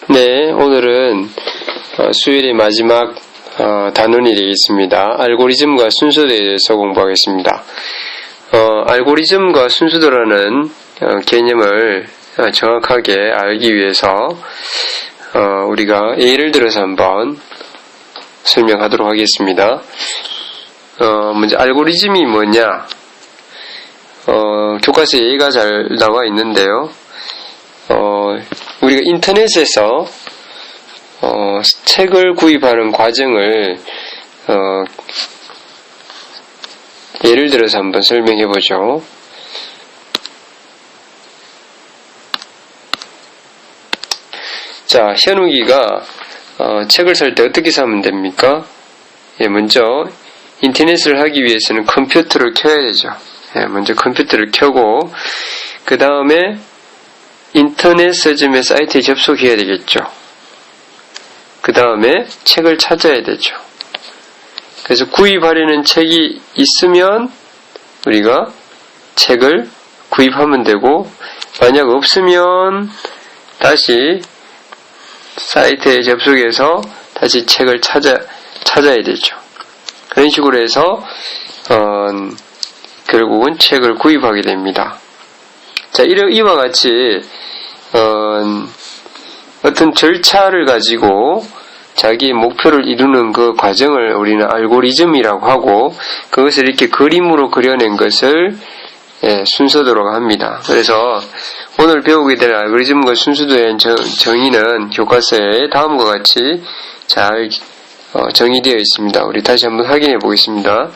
네, 오늘은 수요일의 마지막 단원이 되겠습니다. 알고리즘과 순서도에 대해서 공부하겠습니다. 알고리즘과 순서도라는 개념을 정확하게 알기 위해서 우리가 예를 들어서 한번 설명하도록 하겠습니다. 먼저 알고리즘이 뭐냐? 교과서에 예가 잘 나와 있는데요. 우리가 인터넷에서 책을 구입하는 과정을 예를 들어서 한번 설명해 보죠. 자, 현욱이가 책을 살 때 어떻게 사면 됩니까? 먼저 인터넷을 하기 위해서는 컴퓨터를 켜야 되죠. 먼저 컴퓨터를 켜고 그 다음에 인터넷 서점의 사이트에 접속해야 되겠죠. 그 다음에 책을 찾아야 되죠. 그래서 구입하려는 책이 있으면 우리가 책을 구입하면 되고, 만약 없으면 다시 사이트에 접속해서 다시 책을 찾아야 되죠. 그런 식으로 해서 결국은 책을 구입하게 됩니다. 자, 이와 같이 어떤 절차를 가지고 자기의 목표를 이루는 그 과정을 우리는 알고리즘이라고 하고, 그것을 이렇게 그림으로 그려낸 것을 순서도라고 합니다. 그래서 오늘 배우게 될 알고리즘과 순서도의 정의는 교과서에 다음과 같이 잘 정의되어 있습니다. 우리 다시 한번 확인해 보겠습니다.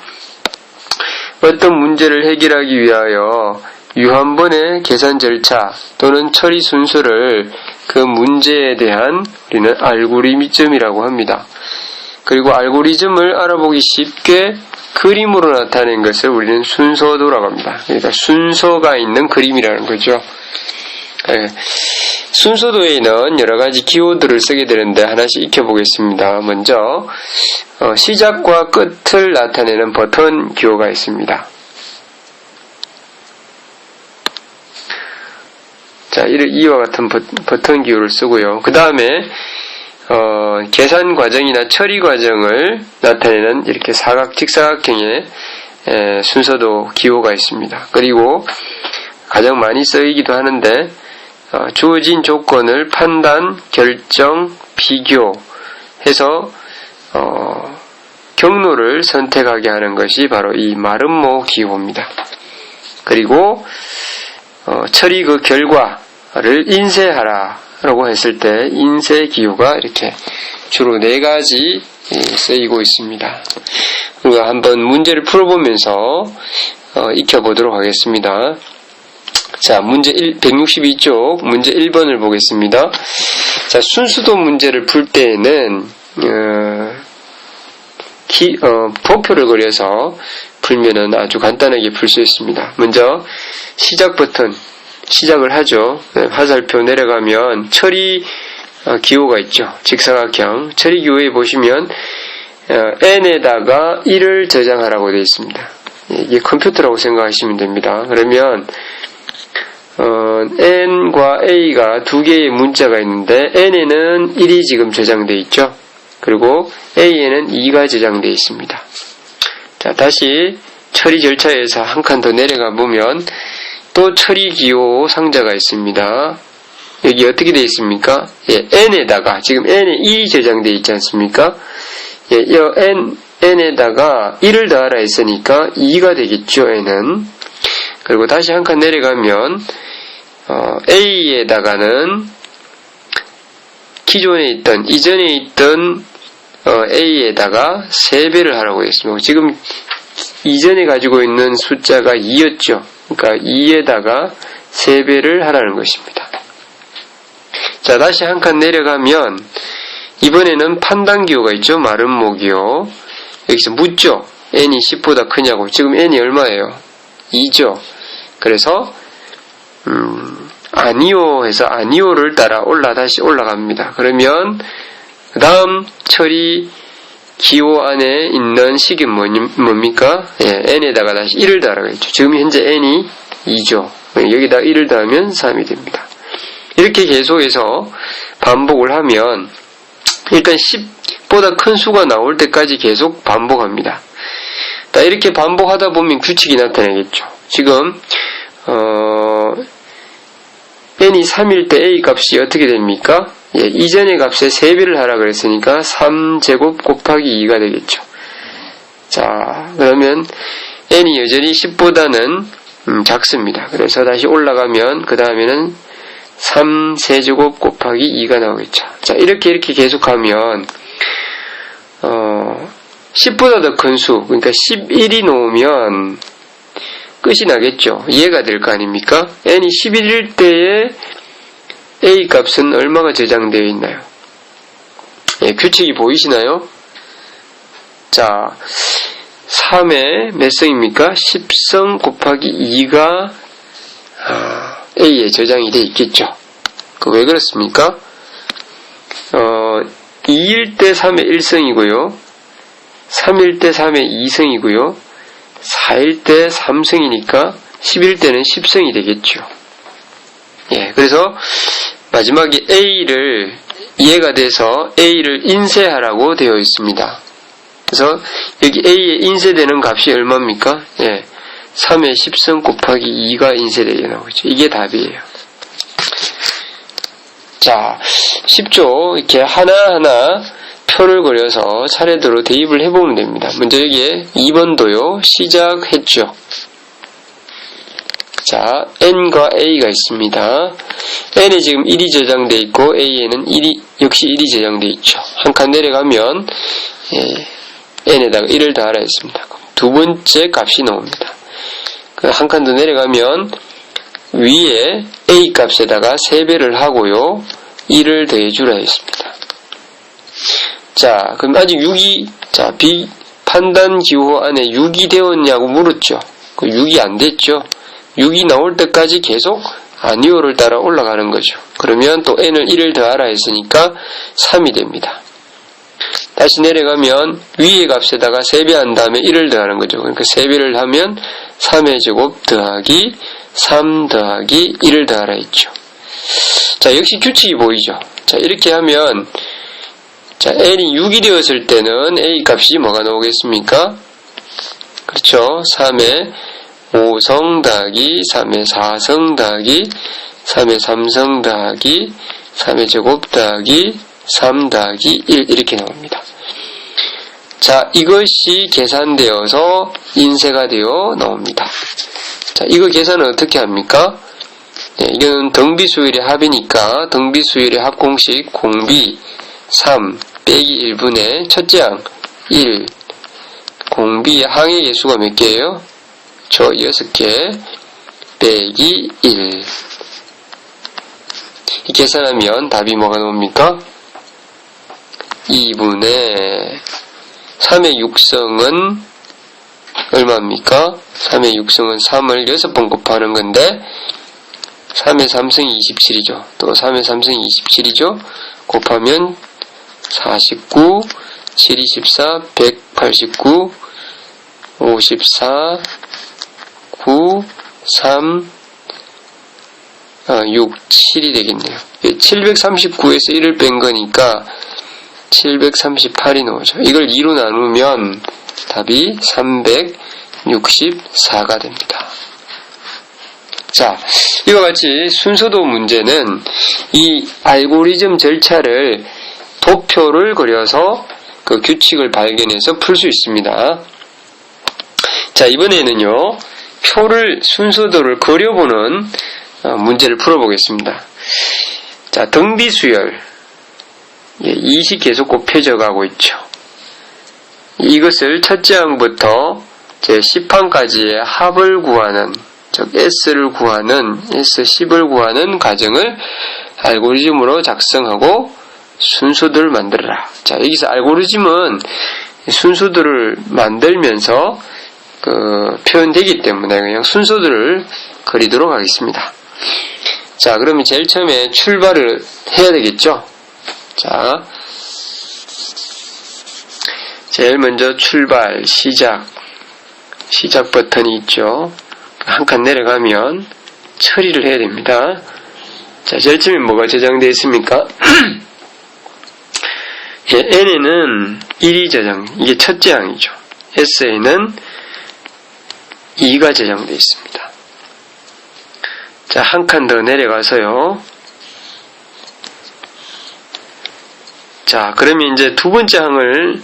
어떤 문제를 해결하기 위하여 유한번의 계산 절차 또는 처리 순서를 그 문제에 대한 우리는 알고리즘이라고 합니다. 그리고 알고리즘을 알아보기 쉽게 그림으로 나타낸 것을 우리는 순서도라고 합니다. 그러니까 순서가 있는 그림이라는 거죠. 순서도에는 여러 가지 키워드를 쓰게 되는데 하나씩 익혀보겠습니다. 먼저 시작과 끝을 나타내는 버튼 기호가 있습니다. 자, 이와 같은 버튼 기호를 쓰고요. 그 다음에 계산 과정이나 처리 과정을 나타내는 이렇게 직사각형의 순서도 기호가 있습니다. 그리고 가장 많이 쓰이기도 하는데 주어진 조건을 판단, 결정, 비교해서 경로를 선택하게 하는 것이 바로 이 마름모 기호입니다. 그리고 처리 그 결과를 인쇄하라라고 했을 때 인쇄 기호가 이렇게 주로 4가지 쓰이고 있습니다. 우리가 한번 문제를 풀어보면서 익혀보도록 하겠습니다. 자, 문제 162쪽 문제 1번을 보겠습니다. 자, 순서도 문제를 풀 때에는 도표를 그려서 풀면은 아주 간단하게 풀 수 있습니다. 먼저 시작 버튼, 시작을 하죠. 화살표 내려가면 처리 기호가 있죠. 직사각형. 처리 기호에 보시면 n에다가 1을 저장하라고 되어 있습니다. 이게 컴퓨터라고 생각하시면 됩니다. 그러면 n과 a가 두 개의 문자가 있는데 n에는 1이 지금 저장되어 있죠. 그리고 a에는 2가 저장되어 있습니다. 자, 다시 처리 절차에서 한 칸 더 내려가 보면 또 처리 기호 상자가 있습니다. 여기 어떻게 되어 있습니까? n에다가 지금 n에 2 저장되어 있지 않습니까? 이 n에다가 1을 더하라 했으니까 2가 되겠죠, n은. 그리고 다시 한 칸 내려가면 a에다가는 이전에 있던 a에다가 3배를 하라고 했습니다. 지금 이전에 가지고 있는 숫자가 2였죠. 그러니까 2에다가 3배를 하라는 것입니다. 자, 다시 한 칸 내려가면 이번에는 판단 기호가 있죠. 마름모 기호. 여기서 묻죠. n이 10보다 크냐고. 지금 n이 얼마예요? 2죠. 그래서 아니요 해서 아니요를 따라 다시 올라갑니다. 그러면 그 다음 처리 기호 안에 있는 식은 뭡니까? n에다가 다시 1을 더하라겠죠. 지금 현재 n이 2죠. 여기다 1을 더하면 3이 됩니다. 이렇게 계속해서 반복을 하면 일단 10보다 큰 수가 나올 때까지 계속 반복합니다. 이렇게 반복하다 보면 규칙이 나타나겠죠. 지금 n이 3일 때 a 값이 어떻게 됩니까? 이전의 값에 3배를 하라 그랬으니까 3제곱 곱하기 2가 되겠죠. 자, 그러면 n이 여전히 10보다는 작습니다. 그래서 다시 올라가면 그 다음에는 3세제곱 곱하기 2가 나오겠죠. 자, 이렇게 계속하면 10보다 더 큰 수, 그러니까 11이 나오면 끝이 나겠죠. 이해가 될 거 아닙니까? n이 11일 때에 a 값은 얼마가 저장되어 있나요? 규칙이 보이시나요? 자, 3의 몇 성입니까? 10성 곱하기 2가 a에 저장이 되어 있겠죠. 왜 그렇습니까? 2일 때 3의 1성이고요. 3일 때 3의 2성이고요. 4일 때 3성이니까 10일 때는 10성이 되겠죠. 그래서 마지막에 a를 이해가 돼서 a를 인쇄하라고 되어 있습니다. 그래서 여기 a에 인쇄되는 값이 얼마입니까? 3의 10성 곱하기 2가 인쇄되게 나오죠. 이게 답이에요. 자, 쉽죠? 이렇게 하나하나 표를 그려서 차례대로 대입을 해보면 됩니다. 먼저 여기에 2번도요. 시작했죠. 자, n과 a가 있습니다. n에 지금 1이 저장되어 있고 a에는 역시 1이 저장되어 있죠. 한 칸 내려가면 n에다가 1을 더하라 했습니다. 두 번째 값이 나옵니다. 한 칸 더 내려가면 위에 a 값에다가 3배를 하고요. 1을 더해주라 했습니다. 자, 그럼 아직 6이, 판단 기호 안에 6이 되었냐고 물었죠. 6이 안 됐죠. 6이 나올 때까지 계속 아니오를 따라 올라가는 거죠. 그러면 또 n을 1을 더하라 했으니까 3이 됩니다. 다시 내려가면 위의 값에다가 3배 한 다음에 1을 더하는 거죠. 그러니까 3배를 하면 3의 제곱 더하기 3 더하기 1을 더하라 했죠. 자, 역시 규칙이 보이죠. 자, 이렇게 하면 n이 6이 되었을 때는 a 값이 뭐가 나오겠습니까? 그렇죠. 3의 5성 더하기 3의 4성 더하기 3의 3성 더하기 3의 제곱 더하기 3 더하기 1 이렇게 나옵니다. 자, 이것이 계산되어서 인쇄가 되어 나옵니다. 자, 이거 계산은 어떻게 합니까? 이거는 등비수열의 합이니까 등비수열의 합 공식 공비 3 빼기 1분의 첫째 항 1 공비의 항의 개수가 몇 개예요? 6개 빼기 1 이 계산하면 답이 뭐가 나옵니까? 2분의 3의 6성은 얼마입니까? 3의 6성은 3을 6번 곱하는 건데 3의 3승이 27이죠. 또 3의 3승이 27이죠. 곱하면 49, 7, 24, 189, 54, 9, 3, 6, 7이 되겠네요. 739에서 1을 뺀 거니까 738이 나오죠. 이걸 2로 나누면 답이 364가 됩니다. 자, 이와 같이 순서도 문제는 이 알고리즘 절차를 도표를 그려서 그 규칙을 발견해서 풀 수 있습니다. 자, 이번에는요, 순서도를 그려보는 문제를 풀어보겠습니다. 자, 등비수열. 이식 계속 곱해져 가고 있죠. 이것을 첫째 항부터 제10항까지의 합을 구하는, 즉 S를 구하는, S10을 구하는 과정을 알고리즘으로 작성하고 순서들을 만들어라. 자, 여기서 알고리즘은 순서들을 만들면서 표현되기 때문에 그냥 순서들을 그리도록 하겠습니다. 자, 그러면 제일 처음에 출발을 해야 되겠죠? 자, 제일 먼저 출발, 시작 버튼이 있죠. 한 칸 내려가면 처리를 해야 됩니다. 자, 제일 처음에 뭐가 저장되어 있습니까? 예, n에는 1이 저장, 이게 첫째 항이죠. s에는 2가 저장되어 있습니다. 자, 한 칸 더 내려가서요. 자, 그러면 이제 두 번째 항을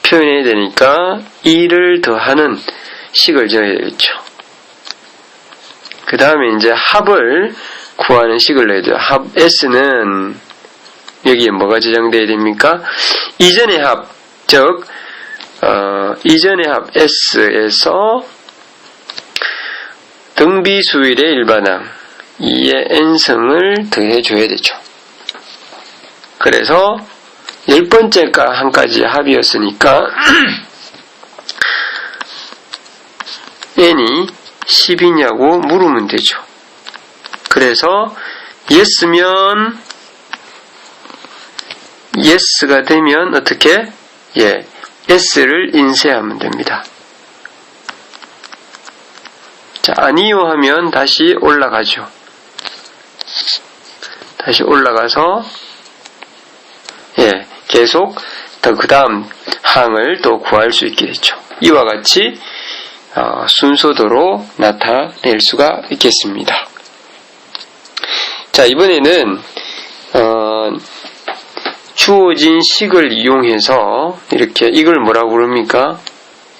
표현해야 되니까 2를 더하는 식을 정해야 되겠죠. 그 다음에 이제 합을 구하는 식을 내야 돼요. 합 S는 여기에 뭐가 저장되어야 됩니까? 이전의 합, 즉 이전의 합 S에서 등비수일의 일반항 2의 n승을 더해줘야 되죠. 그래서 10번째 항까지 합이었으니까 n이 10이냐고 물으면 되죠. 그래서 yes면 yes가 되면 어떻게? 예, s를 인쇄하면 됩니다. 자, 아니요 하면 다시 올라가죠. 다시 올라가서 예, 계속 더 그 다음 항을 또 구할 수 있게 되죠. 이와 같이 순서대로 나타낼 수가 있겠습니다. 자, 이번에는 주어진 식을 이용해서 이렇게 이걸 뭐라고 부릅니까?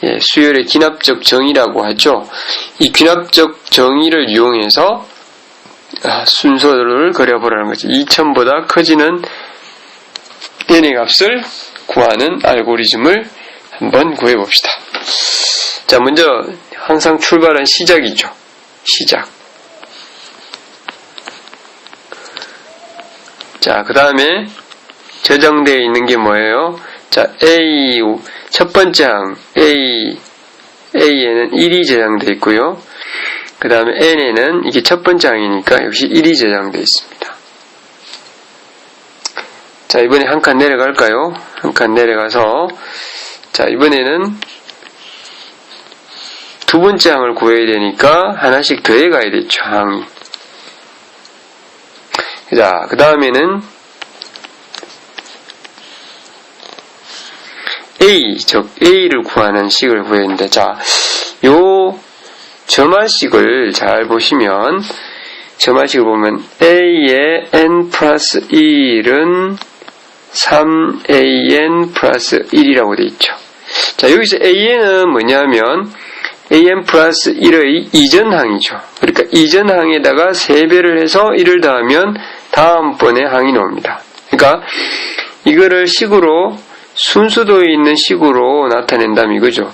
예, 수열의 귀납적 정의라고 하죠. 이 귀납적 정의를 이용해서 순서를 그려보라는 거죠. 2000보다 커지는 n의 값을 구하는 알고리즘을 한번 구해봅시다. 자, 먼저 항상 출발은 시작이죠. 시작. 자, 그 다음에 저장되어 있는 게 뭐예요? 자, A, 첫 번째 항, A에는 1이 저장되어 있고요. 그 다음에 N에는 이게 첫 번째 항이니까 역시 1이 저장되어 있습니다. 자, 이번에 한 칸 내려갈까요? 한 칸 내려가서, 자, 이번에는 두 번째 항을 구해야 되니까 하나씩 더해가야 되죠, 항이. 자, 그 다음에는 A, 즉 A를 구하는 식을 구했는데, 자, 요 점화식을 잘 보시면, 점화식을 보면 A의 n 플러스 1은 3an 플러스 1이라고 되어 있죠. 자, 여기서 an은 뭐냐면 an 플러스 1의 이전항이죠. 그러니까 이전항에다가 3배를 해서 1을 더하면 다음번에 항이 나옵니다. 그러니까 이거를 식으로 순수도에 있는 식으로 나타낸다면 이거죠.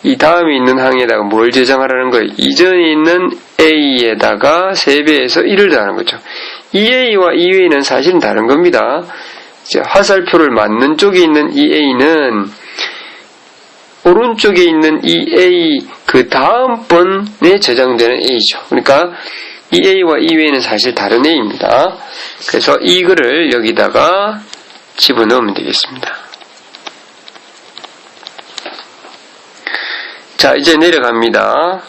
이 다음에 있는 항에다가 뭘 저장하라는 거예요? 이전에 있는 a에다가 3배해서 1을 더하는 거죠. 이 a와 이 a는 사실은 다른 겁니다. 화살표를 맞는 쪽에 있는 이 a는 오른쪽에 있는 이 a 그 다음번에 저장되는 a죠. 그러니까 이 a와 이 a는 사실 다른 a입니다. 그래서 이거를 여기다가 집어넣으면 되겠습니다. 자, 이제 내려갑니다.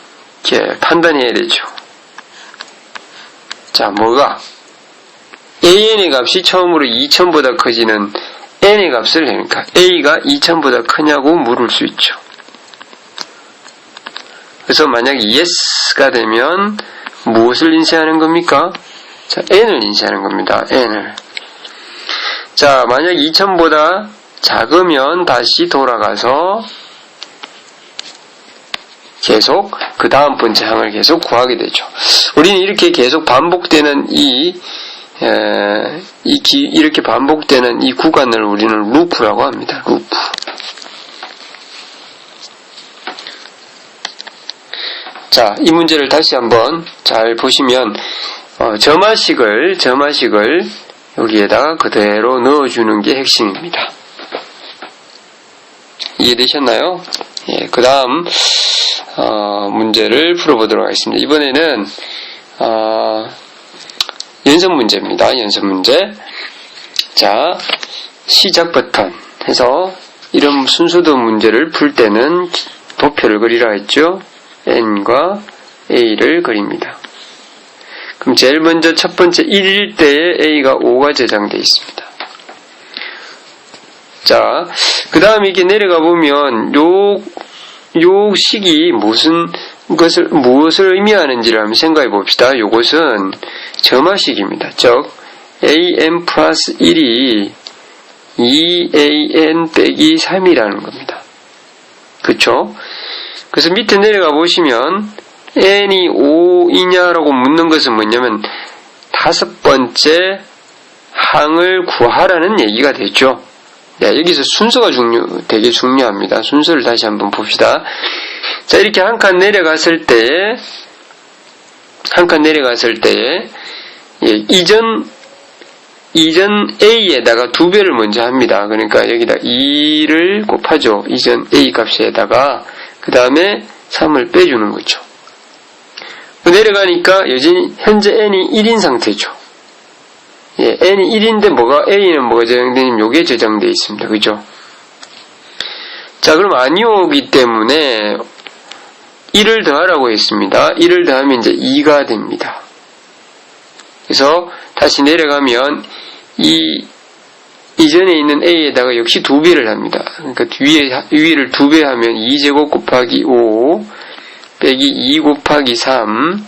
이렇게 판단해야 되죠. 자, 뭐가? an의 값이 처음으로 2000보다 커지는 n의 값을 내니까 a가 2000보다 크냐고 물을 수 있죠. 그래서 만약에 yes가 되면 무엇을 인쇄하는 겁니까? 자, n을 인쇄하는 겁니다. n을. 자, 만약 2000보다 작으면 다시 돌아가서 계속 그 다음 번째 항을 계속 구하게 되죠. 우리는 이렇게 계속 반복되는 이렇게 반복되는 이 구간을 우리는 루프라고 합니다. 루프. 자, 이 문제를 다시 한번 잘 보시면 점화식을 여기에다가 그대로 넣어주는 게 핵심입니다. 이해되셨나요? 예, 그 다음 문제를 풀어보도록 하겠습니다. 이번에는 연습 문제입니다. 연습 문제. 자, 시작 버튼 해서 이런 순서도 문제를 풀 때는 도표를 그리라 했죠. n과 a를 그립니다. 그럼 제일 먼저 첫 번째 1일 때에 A가 5가 저장되어 있습니다. 자, 그 다음에 이렇게 내려가 보면 요 식이 무엇을 의미하는지를 한번 생각해 봅시다. 요것은 점화식입니다. 즉 an 플러스 1이 2an 빼기 3이라는 겁니다. 그쵸? 그래서 밑에 내려가 보시면 n이 5이냐라고 묻는 것은 뭐냐면 다섯 번째 항을 구하라는 얘기가 되죠. 네, 여기서 순서가 되게 중요합니다. 순서를 다시 한번 봅시다. 자, 이렇게 한 칸 내려갔을 때에, 예, 이전 A에다가 2배를 먼저 합니다. 그러니까 여기다 2를 곱하죠. 이전 A 값에다가, 그 다음에 3을 빼주는 거죠. 내려가니까 여전히 현재 n이 1인 상태죠. 예, n이 1인데 A는 뭐가 저장되냐면 요게 저장되어 있습니다. 그죠? 자, 그럼 아니오기 때문에 1을 더하라고 했습니다. 1을 더하면 이제 2가 됩니다. 그래서 다시 내려가면 이전에 있는 A에다가 역시 2배를 합니다. 그러니까 위를 2배 하면 2제곱 곱하기 5 빼기 2 곱하기 3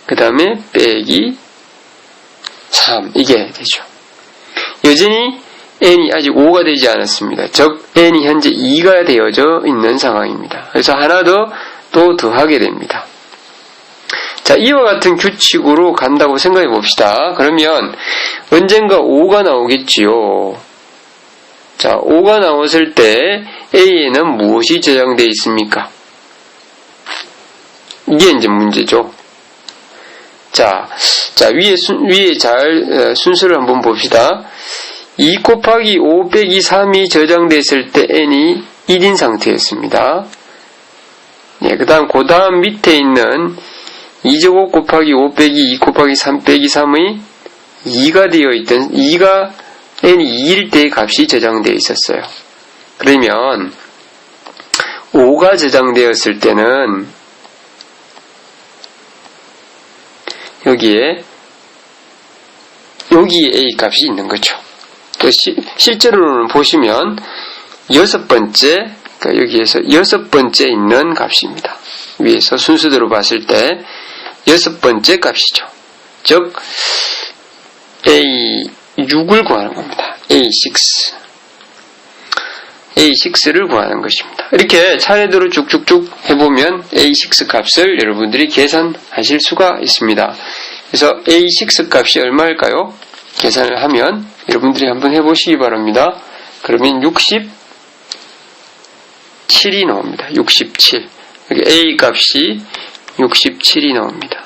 그 다음에 빼기 3 이게 되죠. 여전히 n이 아직 5가 되지 않았습니다. 즉 n이 현재 2가 되어져 있는 상황입니다. 그래서 하나 더 더하게 됩니다. 자, 이와 같은 규칙으로 간다고 생각해 봅시다. 그러면 언젠가 5가 나오겠지요. 자, 5가 나왔을 때 A에는 무엇이 저장되어 있습니까? 이게 이제 문제죠. 자, 위에 잘 순서를 한번 봅시다. 2 곱하기 5 빼기 3이 저장됐을 때 n이 1인 상태였습니다. 예, 그 다음 밑에 있는 2제곱 곱하기 5 빼기 2 곱하기 3 빼기 3의 2가 되어 있던, n이 2일 때의 값이 저장되어 있었어요. 그러면 5가 저장되었을 때는 여기에 A 값이 있는 거죠. 또 실제로는 보시면 여섯 번째, 그러니까 여기에서 여섯 번째 있는 값입니다. 위에서 순서대로 봤을 때 여섯 번째 값이죠. 즉 A6을 구하는 겁니다. A6를 구하는 것입니다. 이렇게 차례대로 쭉쭉쭉 해보면 A6 값을 여러분들이 계산하실 수가 있습니다. 그래서 A6 값이 얼마일까요? 계산을 하면 여러분들이 한번 해보시기 바랍니다. 그러면 67이 나옵니다. 67. 여기 A 값이 67이 나옵니다.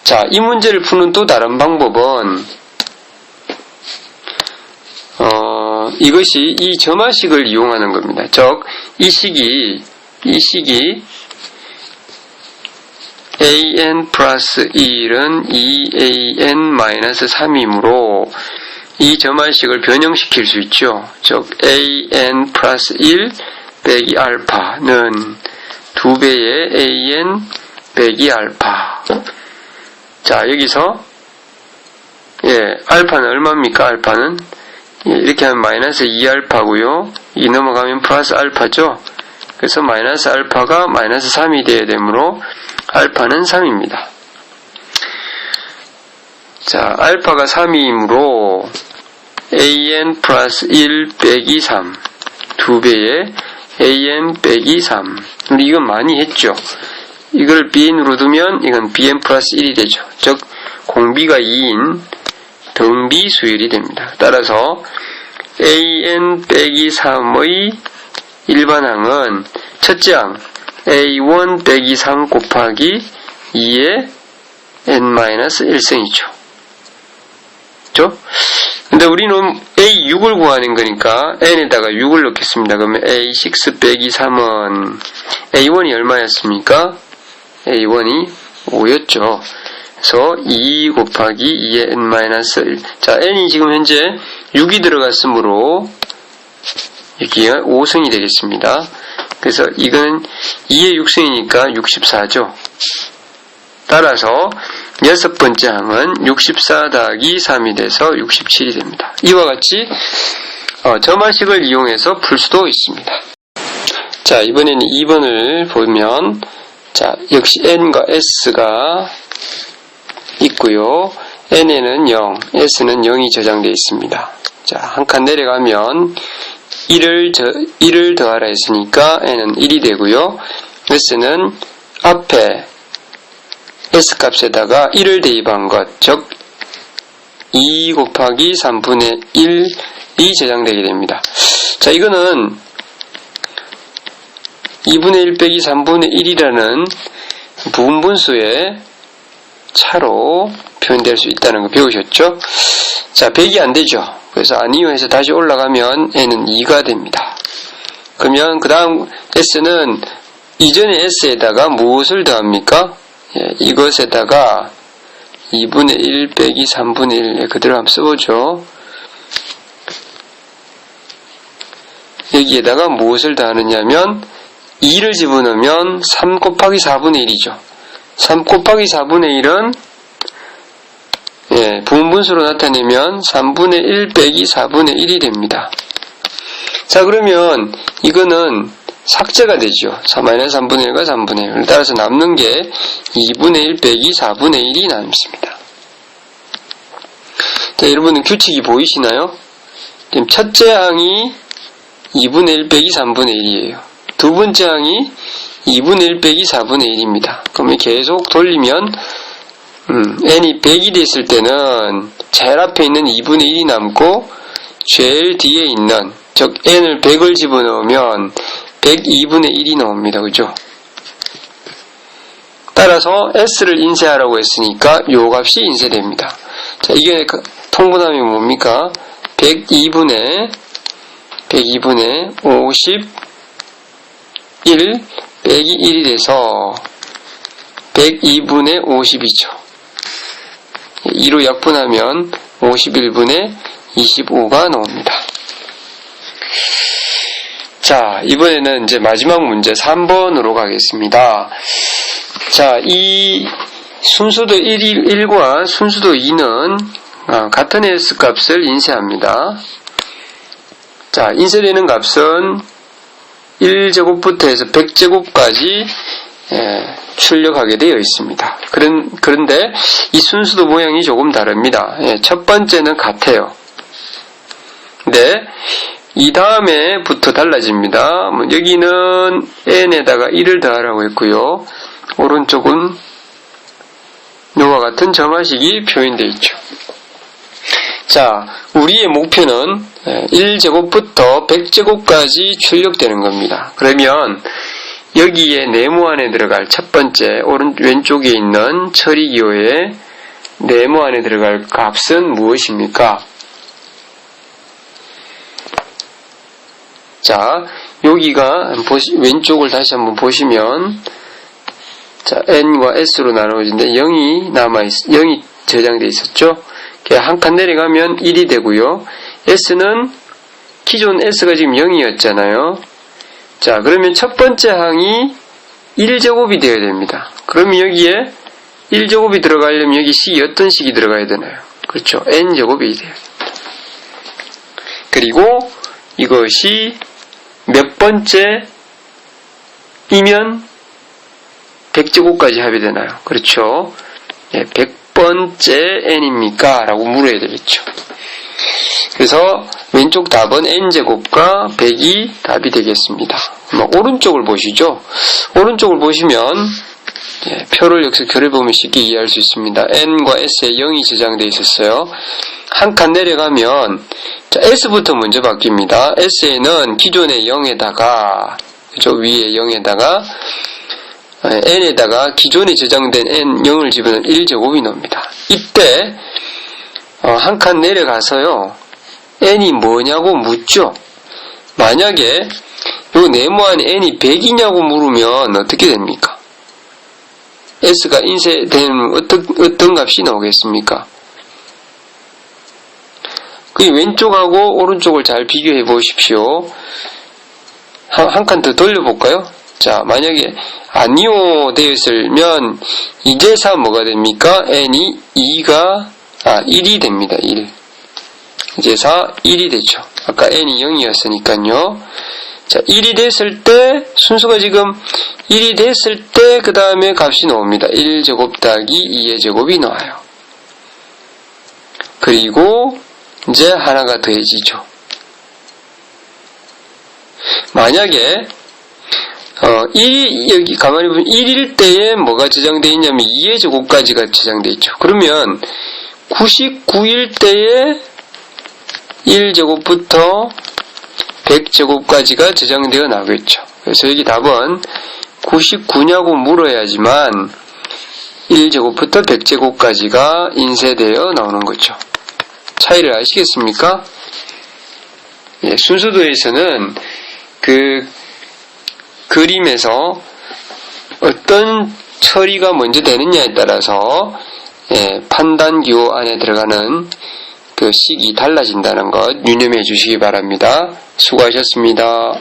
자, 이 문제를 푸는 또 다른 방법은 이것이 이 점화식을 이용하는 겁니다. 즉, 이 식이 an 플러스 1은 2an-3이므로 이 점화식을 변형시킬 수 있죠. 즉 an 플러스 1 빼기 알파는 2배의 an 빼기 알파. 자, 여기서 알파는 얼마입니까? 알파는 이렇게 하면 마이너스 2알파고요. 이 넘어가면 플러스 알파죠. 그래서 마이너스 알파가 마이너스 3이 되어야 되므로 알파는 3입니다. 자, 알파가 3이므로 an 플러스 1 빼기 3 2배의 an 빼기 3 우리 이건 많이 했죠. 이걸 bn으로 두면 이건 bn 플러스 1이 되죠. 즉 공비가 2인 등비 수열이 됩니다. 따라서 an 빼기 3의 일반항은 첫째 항 a1 빼기 3 곱하기 2의 n-1승이죠. 그렇죠? 근데 우리는 a6을 구하는 거니까 n에다가 6을 넣겠습니다. 그러면 a6 빼기 3은 a1이 얼마였습니까? a1이 5였죠. 그래서 2 곱하기 2의 n-1. 자, n이 지금 현재 6이 들어갔으므로 여기가 5승이 되겠습니다. 그래서 이거는 2의 6승이니까 64죠. 따라서 여섯 번째 항은 64 더하기 3이 돼서 67이 됩니다. 이와 같이 점화식을 이용해서 풀 수도 있습니다. 자, 이번에는 2번을 보면, 자, 역시 n과 s가 있고요. n에는 0, s는 0이 저장되어 있습니다. 자, 한 칸 내려가면 1을 더하라 했으니까 n은 1이 되고요. s는 앞에 s 값에다가 1을 대입한 것, 즉 2 곱하기 3분의 1이 저장되게 됩니다. 자, 이거는 2분의 1 빼기 3분의 1이라는 부분분수의 차로 표현될 수 있다는 거 배우셨죠? 자, 100이 안 되죠. 그래서 아니요 해서 다시 올라가면 n은 2가 됩니다. 그러면 그 다음 s는 이전의 s에다가 무엇을 더합니까? 예, 이것에다가 2분의 1 빼기 3분의 1 그대로 한번 써보죠. 여기에다가 무엇을 더하느냐면 2를 집어넣으면 3 곱하기 4분의 1이죠. 3 곱하기 4분의 1은 부분분수로 나타내면 3분의 1 빼기 4분의 1이 됩니다. 자, 그러면 이거는 삭제가 되죠. 3분의 1과 3분의 1. 따라서 남는 게 2분의 1 빼기 4분의 1이 남습니다. 자, 여러분은 규칙이 보이시나요? 지금 첫째 항이 2분의 1 빼기 3분의 1이에요. 두 번째 항이 2분의 1 빼기 4분의 1입니다. 그러면 계속 돌리면 n이 100이 됐을 때는 제일 앞에 있는 2분의 1이 남고 제일 뒤에 있는, 즉 n을 100을 집어넣으면 102분의 1이 나옵니다. 그죠? 따라서 s를 인쇄하라고 했으니까 요 값이 인쇄됩니다. 자, 이게 통분하면 뭡니까? 102분의 51 빼기 1이 돼서 102분의 50이죠. 2로 약분하면 51분의 25가 나옵니다. 자, 이번에는 이제 마지막 문제 3번으로 가겠습니다. 자, 이 순수도 1과 순수도 2는 같은 s 값을 인쇄합니다. 자, 인쇄되는 값은 1제곱부터 해서 100제곱까지 출력하게 되어 있습니다. 그런데 이 순수도 모양이 조금 다릅니다. 첫 번째는 같아요. 근데 이 다음에부터 달라집니다. 여기는 n에다가 1을 더하라고 했고요. 오른쪽은 이와 같은 점화식이 표현되어 있죠. 자, 우리의 목표는 1제곱부터 100제곱까지 출력되는 겁니다. 그러면 여기에 네모 안에 들어갈 첫 번째 왼쪽에 있는 처리기호의 네모 안에 들어갈 값은 무엇입니까? 자, 여기가 왼쪽을 다시 한번 보시면, 자, n과 s로 나누어진데 0이 저장되어 있었죠? 한 칸 내려가면 1이 되고요. s는 기존 s가 지금 0이었잖아요. 자, 그러면 첫 번째 항이 1제곱이 되어야 됩니다. 그러면 여기에 1제곱이 들어가려면 여기 식이 어떤 식이 들어가야 되나요? 그렇죠. n제곱이 돼야 됩니다. 그리고 이것이 몇 번째이면 100제곱까지 합의되나요? 그렇죠. 100번째 n입니까? 라고 물어야 되겠죠. 그래서 왼쪽 답은 n제곱과 100이 답이 되겠습니다. 오른쪽을 보시죠. 오른쪽을 보시면 표를 여기서 그려보면 쉽게 이해할 수 있습니다. n과 s에 0이 저장되어 있었어요. 한 칸 내려가면 자, s부터 먼저 바뀝니다. s에는 기존의 0에다가 저 위에 0에다가 n에다가 기존에 저장된 n 0을 집어넣은 1제곱이 나옵니다. 이때 한 칸 내려가서요. n이 뭐냐고 묻죠. 만약에 요 네모 안에 n이 100이냐고 물으면 어떻게 됩니까? s가 인쇄되면 어떤 값이 나오겠습니까? 그 왼쪽하고 오른쪽을 잘 비교해 보십시오. 한 칸 더 돌려볼까요? 자, 만약에 아니오 되었으면 이제사 뭐가 됩니까? n이 1이 됩니다. 1. 이제사 1이 되죠. 아까 n이 0이었으니까요. 자, 1이 됐을 때, 순수가 지금 1이 됐을 때, 그 다음에 값이 나옵니다. 1제곱 더하기 2의 제곱이 나와요. 그리고, 이제 하나가 더해지죠. 만약에, 여기 가만히 보면 1일 때에 뭐가 저장되어 있냐면 2의 제곱까지가 저장되어 있죠. 그러면, 99일 때에 1제곱부터 100제곱까지가 저장되어 나오겠죠. 그래서 여기 답은 99냐고 물어야지만 1제곱부터 100제곱까지가 인쇄되어 나오는 거죠. 차이를 아시겠습니까? 예, 순서도에서는 그 그림에서 어떤 처리가 먼저 되느냐에 따라서 판단기호 안에 들어가는 그 식이 달라진다는 것 유념해 주시기 바랍니다. 수고하셨습니다.